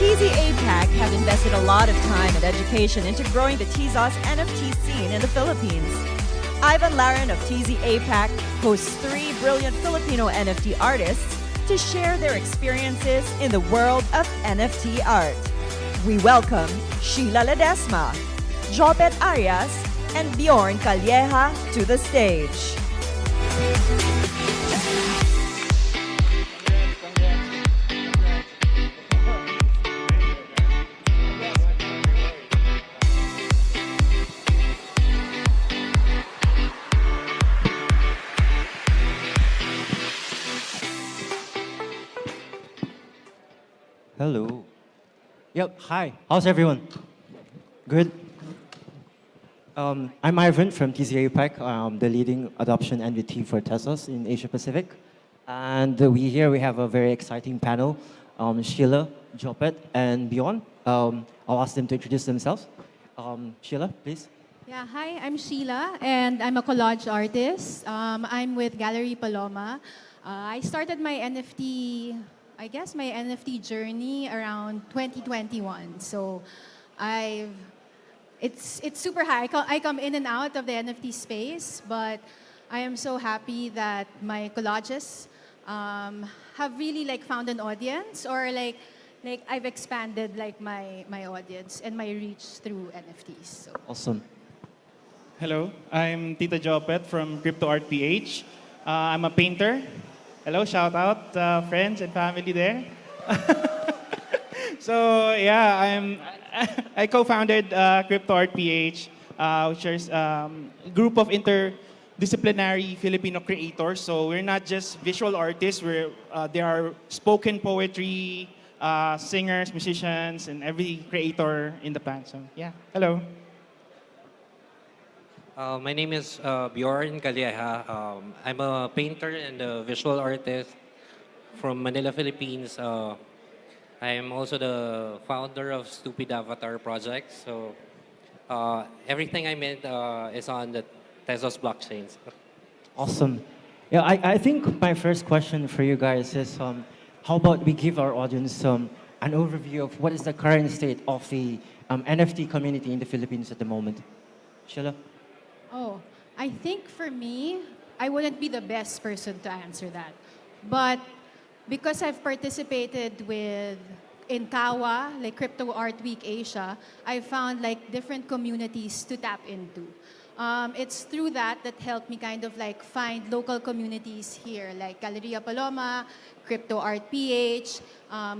TZ APAC have invested a lot of time and education into growing the TZOS NFT scene in the Philippines. Ivan Laran of TZ APAC hosts 3 brilliant Filipino NFT artists to share their experiences in the world of NFT art. We welcome Sheila Ledesma, Jopet Arias, and Bjorn Calleja to the stage. Hello. Yep, hi. How's everyone? Good? I'm Ivan from TZ APAC, the leading adoption NFT for Teslas in Asia Pacific. And we have a very exciting panel. Sheila, Jopet, and Bjorn. I'll ask them to introduce themselves. Sheila, please. Yeah, hi, I'm Sheila, and I'm a collage artist. I'm with Gallery Paloma. I started my NFT journey around 2021. So it's super high. I come in and out of the NFT space, but I am so happy that my collages have really found an audience, or I've expanded my audience and my reach through NFTs. So. Awesome. Hello, I'm Tita Jopet from Crypto Art PH. I'm a painter. Hello, shout out friends and family there. So yeah, I co-founded Crypto Art PH, which is a group of interdisciplinary Filipino creators. So we're not just visual artists. There are spoken poetry, singers, musicians, and every creator in the band. So yeah, hello. My name is Bjorn Calleja. I'm a painter and a visual artist from Manila, Philippines. I am also the founder of Stupid Avatar Project. So everything I made is on the Tezos blockchains. Awesome. Yeah, I think my first question for you guys is, how about we give our audience an overview of what is the current state of the NFT community in the Philippines at the moment? Sheila? Oh, I think for me, I wouldn't be the best person to answer that. But because I've participated in KAWA, Crypto Art Week Asia, I found different communities to tap into. It's through that helped me kind of find local communities here, like Galleria Paloma, Crypto Art PH,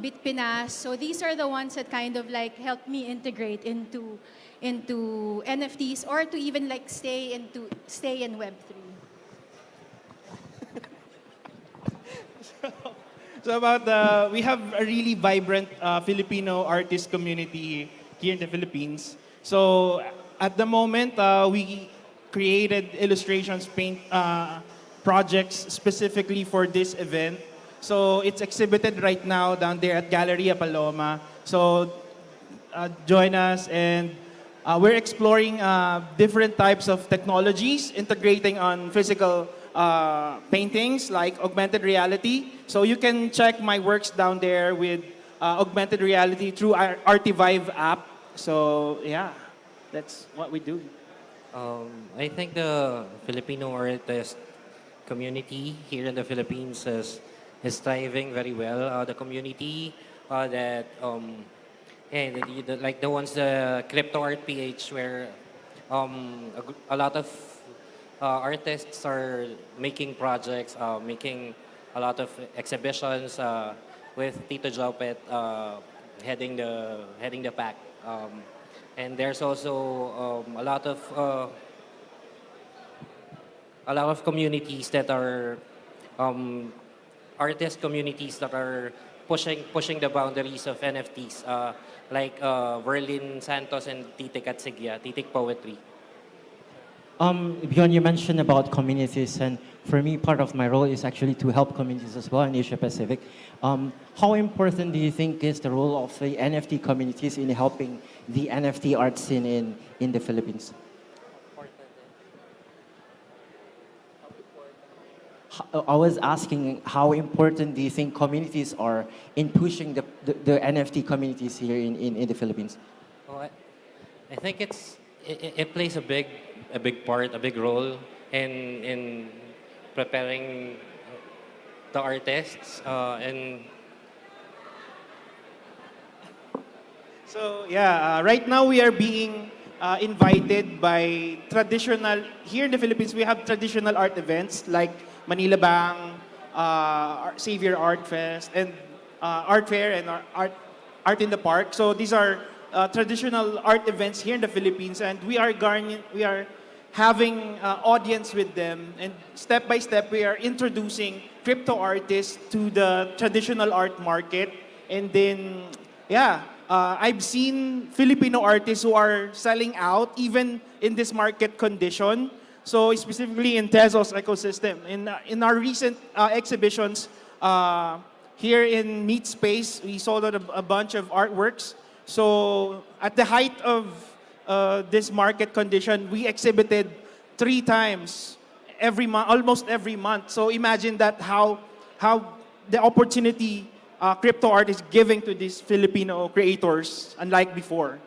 Bitpinas. So these are the ones that kind of helped me integrate into NFTs, or to even stay in Web3. So we have a really vibrant Filipino artist community here in the Philippines. So at the moment, we created illustrations, paint projects specifically for this event. So it's exhibited right now down there at Galleria Paloma. So join us, and we're exploring different types of technologies, integrating on physical paintings like augmented reality. So you can check my works down there with augmented reality through our Artivive app. So yeah, that's what we do. I think the Filipino artist community here in the Philippines is thriving very well. The community that like the ones, the Crypto Art PH, where a lot of artists are making projects, making a lot of exhibitions with Tito Jopet heading the pack. And there's also a lot of communities that are artist communities that are pushing the boundaries of NFTs, like Verlin Santos and Titik at Sigya, Titik Poetry. Bjorn, you mentioned about communities, and for me, part of my role is actually to help communities as well in Asia Pacific. How important do you think is the role of the NFT communities in helping the NFT art scene in the Philippines? I was asking how important do you think communities are in pushing the NFT communities here in the Philippines? Well, I think it plays a big part, a big role in preparing the artists and So yeah, right now we are being invited by traditional, here in the Philippines we have traditional art events like Manila Bang, Savior Art Fest, and Art Fair and Art in the Park. So these are traditional art events here in the Philippines, and we are having audience with them, and step by step we are introducing crypto artists to the traditional art market. And then yeah, I've seen Filipino artists who are selling out even in this market condition. So specifically in Tezos ecosystem, in our recent exhibitions here in Meet Space, we sold out a bunch of artworks. So at the height of this market condition, we exhibited 3 times every month, almost every month. So imagine that how the opportunity crypto art is giving to these Filipino creators, unlike before.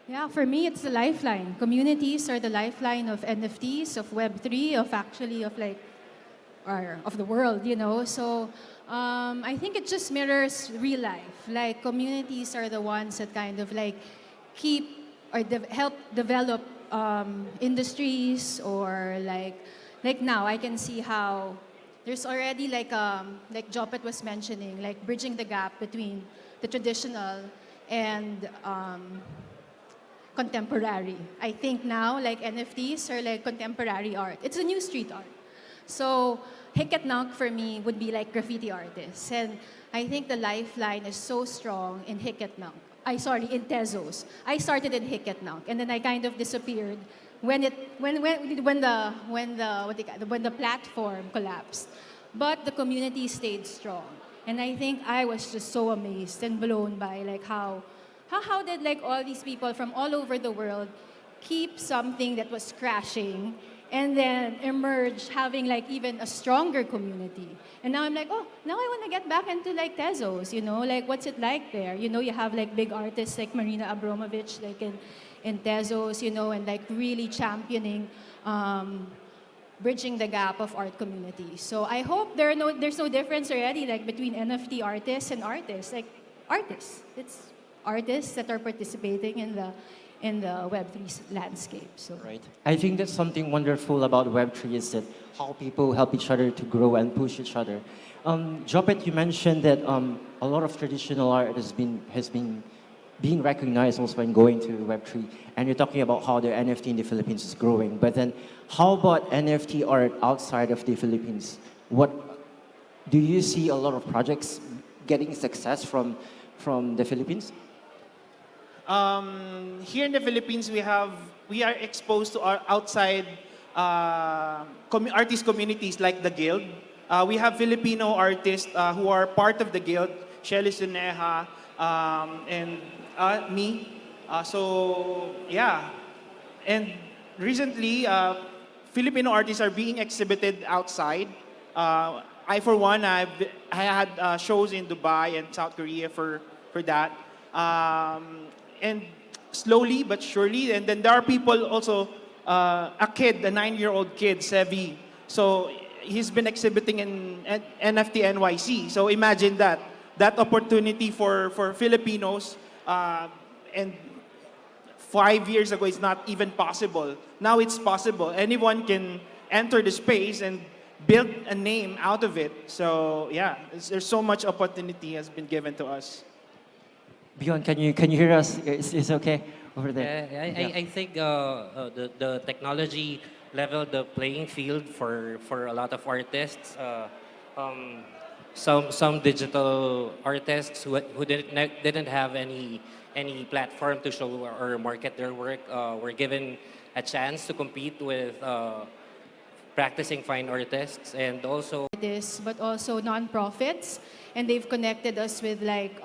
Yeah, for me, it's the lifeline. Communities are the lifeline of NFTs, of Web3, of actually of like, or of the world, you know. So I think it just mirrors real life. Like communities are the ones that kind of like keep or help develop industries, or like now I can see how there's already like Jopet was mentioning, like bridging the gap between the traditional and contemporary. I think now like NFTs are like contemporary art. It's a new street art. So Hiketnunk for me would be like graffiti artists. And I think the lifeline is so strong in Hiketnunk. In Tezos. I started in Hiketnunk, and then I kind of disappeared when the platform collapsed. But the community stayed strong. And I think I was just so amazed and blown by like how did like all these people from all over the world keep something that was crashing and then emerge having like even a stronger community. And now I'm like, oh, now I want to get back into like Tezos, you know, like what's it like there? You know, you have like big artists like Marina Abramovich like in Tezos, you know, and like really championing bridging the gap of art communities. So I hope there's no difference already like between NFT artists and artists. Like artists. It's artists that are participating in the Web3 landscape. So Right. I think that's something wonderful about Web3 is that how people help each other to grow and push each other. Jopet, you mentioned that a lot of traditional art has been being recognized also when going to Web3, and you're talking about how the NFT in the Philippines is growing. But then, how about NFT art outside of the Philippines? What do you see a lot of projects getting success from the Philippines? Here in the Philippines, we are exposed to our outside artist communities like the Guild. We have Filipino artists who are part of the Guild, Shelly Suneja, and me. So yeah, and recently, Filipino artists are being exhibited outside. I for one, I had shows in Dubai and South Korea for that. And slowly but surely, and then there are people also, a 9-year-old kid, Sevi. So he's been exhibiting in NFT NYC. So imagine that opportunity for Filipinos, and 5 years ago it's not even possible. Now it's possible. Anyone can enter the space and build a name out of it. So yeah, there's so much opportunity has been given to us. Beyond, can you hear us? Is okay over there? I think the technology leveled the playing field for a lot of artists. Some digital artists who didn't have any platform to show or market their work were given a chance to compete with practicing fine artists, and also artists, but also nonprofits, and they've connected us with like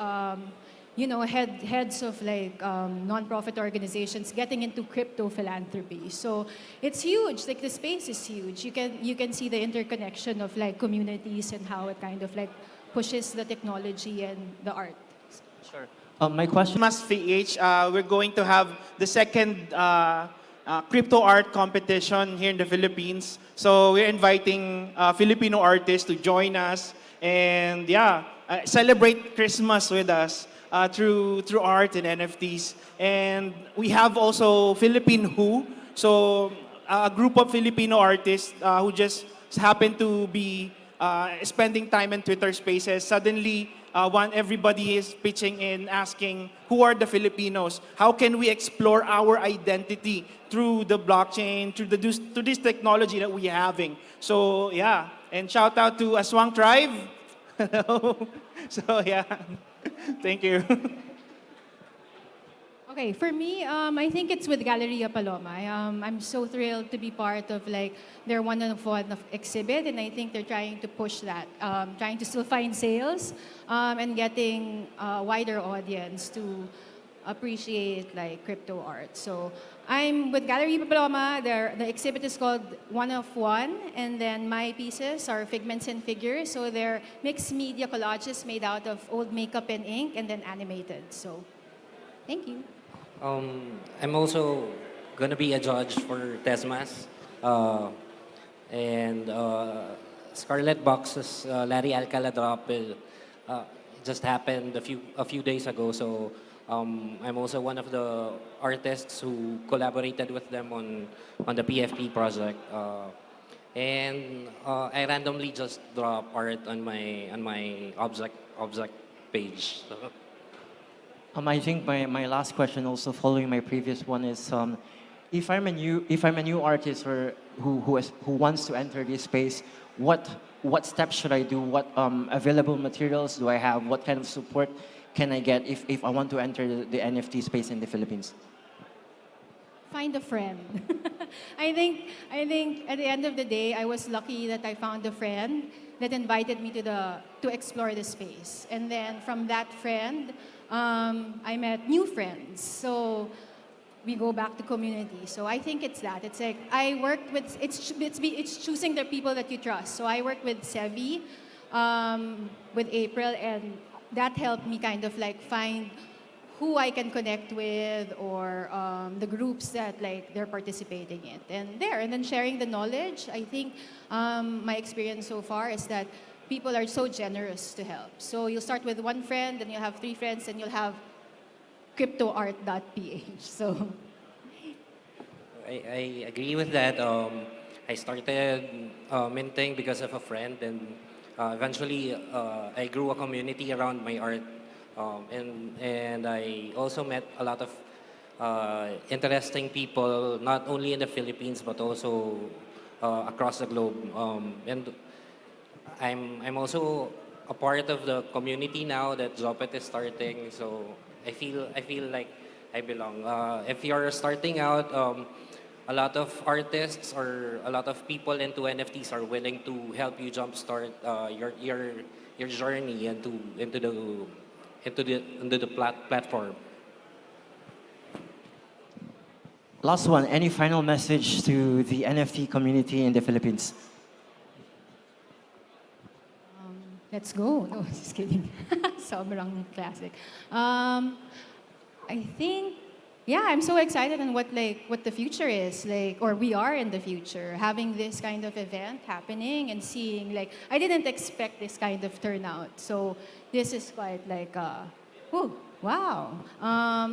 heads of like non-profit organizations getting into crypto philanthropy. So it's huge. Like the space is huge. You can see the interconnection of like communities and how it kind of like pushes the technology and the art. Sure. My question. Mas PH, we're going to have the second crypto art competition here in the Philippines. So we're inviting Filipino artists to join us and celebrate Christmas with us through art and NFTs. And we have also Philippine Who, so a group of Filipino artists who just happen to be spending time in Twitter Spaces. Suddenly, everybody is pitching in, asking, who are the Filipinos? How can we explore our identity through the blockchain, through this technology that we're having? So yeah, and shout out to Aswang Tribe. Hello. So yeah, thank you. Okay, for me, I think it's with Galleria Paloma. I'm so thrilled to be part of like their one-of-one exhibit, and I think they're trying to push that, trying to still find sales and getting a wider audience to appreciate like crypto art. So I'm with Galleria Paloma. The exhibit is called One of One, and then my pieces are figments and figures. So they're mixed media collages made out of old makeup and ink, and then animated. So thank you. I'm also gonna be a judge for TESMAS, and Scarlet Box's Larry Alcala drop just happened a few days ago. So I'm also one of the artists who collaborated with them on the PFP project, and I randomly just drop art on my object page. So. I think my last question, also following my previous one, is if I'm a new artist or who wants to enter this space, what steps should I do? What available materials do I have? What kind of support can I get if I want to enter the NFT space in the Philippines? Find a friend. I think at the end of the day, I was lucky that I found a friend that invited me to explore the space, and then from that friend, I met new friends. So we go back to community. So I think it's that. It's like I worked with it's choosing the people that you trust. So I worked with Sevi, with April, and that helped me kind of like find who I can connect with, or the groups that like they're participating in, and then sharing the knowledge. I think my experience so far is that people are so generous to help. So you'll start with one friend, then you'll have 3 friends, and you'll have cryptoart.ph. So I agree with that. I started minting because of a friend, and eventually I grew a community around my art, and I also met a lot of interesting people, not only in the Philippines but also across the globe. And I'm also a part of the community now that Jopet is starting, so I feel like I belong. If you're starting out, a lot of artists or a lot of people into NFTs are willing to help you jumpstart your journey into the platform. Last one. Any final message to the NFT community in the Philippines? let's go. No, just kidding. Sobrang classic. I think, yeah, I'm so excited on what the future is, or we are in the future, having this kind of event happening and seeing, I didn't expect this kind of turnout. So this is quite whew, wow.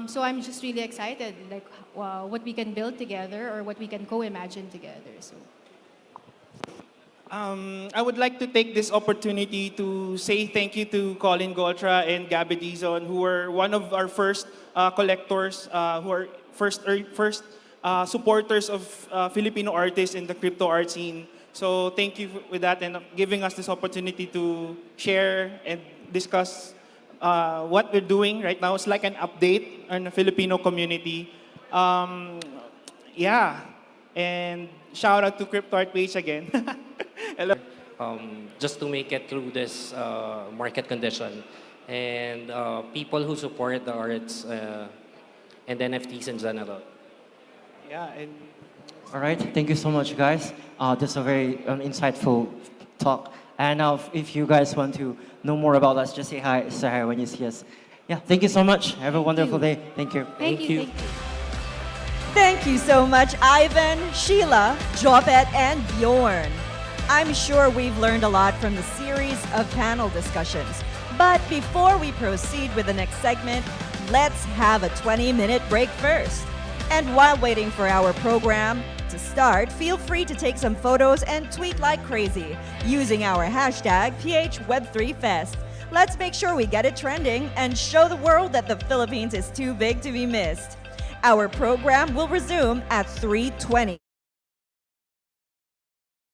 So I'm just really excited, what we can build together or what we can co-imagine together. So. I would like to take this opportunity to say thank you to Colin Goltra and Gabby Dizon, who were one of our first collectors, who are first supporters of Filipino artists in the crypto art scene. So thank you with that and giving us this opportunity to share and discuss what we're doing right now. It's like an update on the Filipino community. Yeah, and shout out to Crypto Art page again. Hello. Just to make it through this market condition. and people who support the arts and NFTs in general. Yeah, and All right, thank you so much, guys. This is a very insightful talk. And now, if you guys want to know more about us, just say hi when you see us. Yeah, thank you so much. Have a wonderful day. Thank you. Thank you. Thank you. Thank you so much, Ivan, Sheila, Jopet, and Bjorn. I'm sure we've learned a lot from the series of panel discussions. But before we proceed with the next segment, let's have a 20-minute break first. And while waiting for our program to start, feel free to take some photos and tweet like crazy using our hashtag PHWeb3Fest. Let's make sure we get it trending and show the world that the Philippines is too big to be missed. Our program will resume at 3:20.